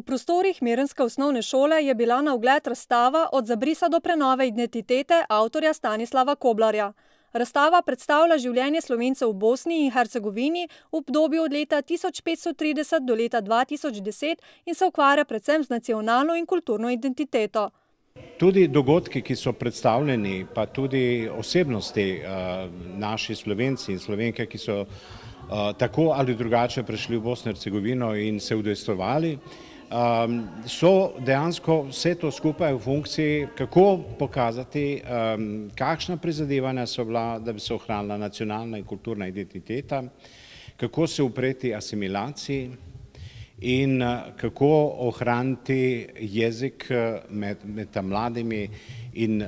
prostorih Mirnske osnovne šole je bila na ogled razstava Od zabrisa do prenove identitete avtorja Stanislava Koblarja. Razstava predstavlja življenje Slovencev v Bosni in Hercegovini v obdobju od leta 1530 do leta 2010 in se ukvarja predvsem z nacionalno in kulturno identiteto. Tudi dogodki, ki so predstavljeni, pa tudi osebnosti naši Slovenci in Slovenke, ki so tako ali drugače prišli v Bosno in Hercegovino in se udejstvovali, so dejansko vse to skupaj v funkciji, kako pokazati, kakšna prizadevanja so bila, da bi se ohranila nacionalna in kulturna identiteta, kako se upreti asimilaciji in kako ohraniti jezik med mladimi in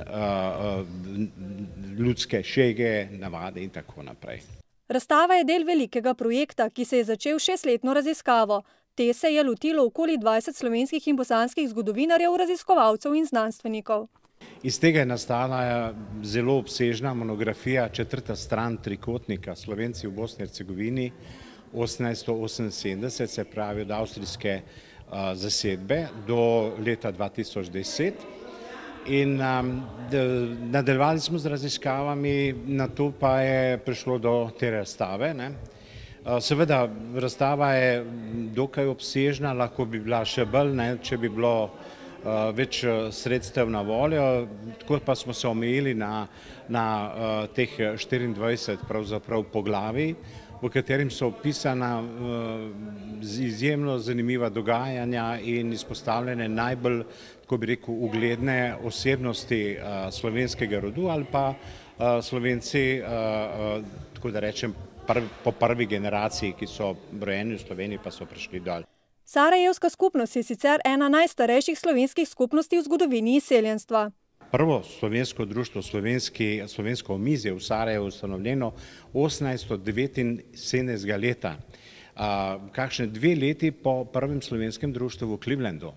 ljudske šege, navade in tako naprej. Razstava je del velikega projekta, ki se je začel 6-letno raziskavo. Te se je lotilo okoli 20 slovenskih in bosanskih zgodovinarjev, raziskovalcev in znanstvenikov. Iz tega je nastala zelo obsežna monografija, 4. stran trikotnika Slovenci v Bosni in Hercegovini 1878, se pravi od avstrijske zasedbe do leta 2010. In nadaljevali smo z raziskavami, nato pa je prišlo do te razstave. Seveda, razstava je dokaj obsežna, lahko bi bila še bolj, če bi bilo več sredstev na voljo, tako pa smo se omejili na teh 24 pravzaprav poglavij, v katerim so opisana izjemno zanimiva dogajanja in izpostavljene najbolj, tako bi rekel, ugledne osebnosti slovenskega rodu ali pa Slovenci, tako da rečem, po prvi generaciji, ki so rojeni v Sloveniji, pa so prišli dol. Sarajevska skupnost je sicer ena najstarejših slovenskih skupnosti v zgodovini izseljenstva. Prvo slovensko društvo, slovensko omizje v Sarajevu ustanovljeno 1879 leta, kakšne 2 leti po prvem slovenskem društvu v Clevelandu.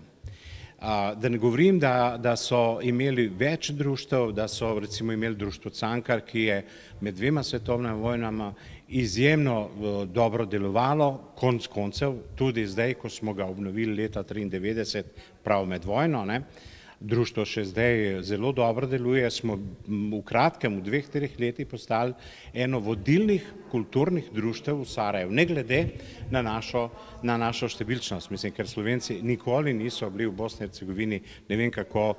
Da ne govorim, da so imeli več društev, da so recimo imeli društvo Cankar, ki je med 2 svetovnima vojnama izjemno dobro delovalo, konec koncev, tudi zdaj, ko smo ga obnovili leta 1993, prav med vojno, društvo še zdaj zelo dobro deluje, smo v kratkem, v 2-3 letih postali eno vodilnih kulturnih društev v Sarajevu, ne glede na našo številčnost. Mislim, ker Slovenci nikoli niso bili v Bosni in Hercegovini, ne vem kako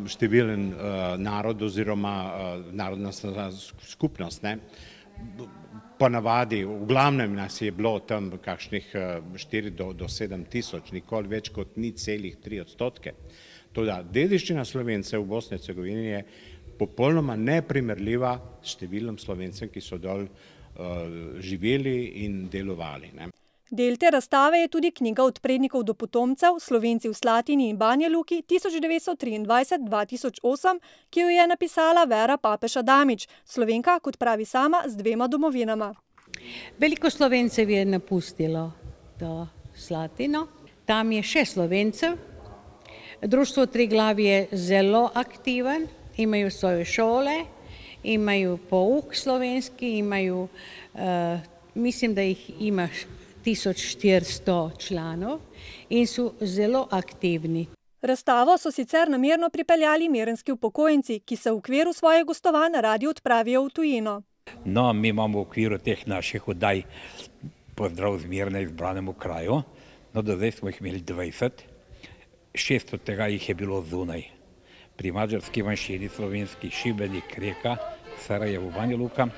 številen narod oziroma narodna skupnost. Ponavadi, v glavnem nas je bilo tam kakšnih 4 do 7 tisoč, nikoli več kot 0,3%. Toda dediščina Slovencev v Bosni in Hercegovini je popolnoma neprimerljiva s številom Slovencev, ki so dol živeli in delovali. Del te razstave je tudi knjiga Od prednikov do potomcev, Slovenci v Slatini in Banja Luki 1923-2008, ki jo je napisala Vera Papež Adamič, Slovenka, kot pravi sama, z 2 domovinama. Veliko Slovencev je napustilo to Slatino, tam je še Slovencev. Društvo Triglav je zelo aktiven, imajo svoje šole, imajo pouk slovenski, imajo, mislim, da jih ima 1400 članov in so zelo aktivni. Razstavo so sicer namerno pripeljali mirnski upokojenci, ki se v okviru svojih gostovanj radi odpravijo v tujino. No, mi imamo v okviru teh naših oddaj Pozdrav z Mirne izbranemu kraju. No, do zdaj smo jih imeli 20. 6 od tega jih je bilo zunaj. Pri mađarski manjšini slovenski Šibenik, Reka, Sarajevo, Banja Luka.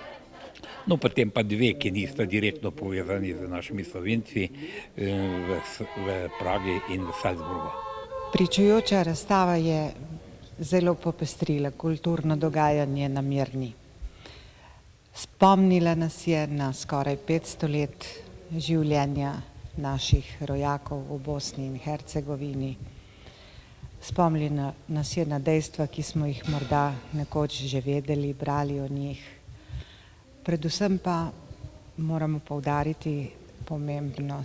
No, potem pa 2, ki nista direktno povezani z našimi Slovenci v Pragi in v Salzburgu. Pričujoča razstava je zelo popestrila kulturno dogajanje na Mirni. Spomnila nas je na skoraj 500 let življenja naših rojakov v Bosni in Hercegovini. Spomnila nas je na dejstva, ki smo jih morda nekoč že vedeli, brali o njih. Predvsem pa moramo poudariti pomembno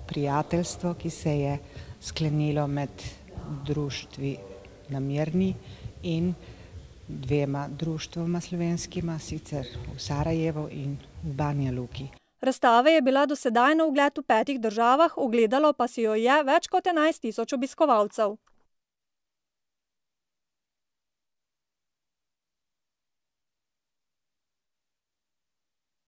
prijateljstvo, ki se je sklenilo med društvi na Mirni in 2 društvoma slovenskima, sicer v Sarajevu in v Banja Luki. Razstava je bila do sedaj na ogled v 5 državah, ogledalo pa si jo je več kot 11 tisoč obiskovalcev.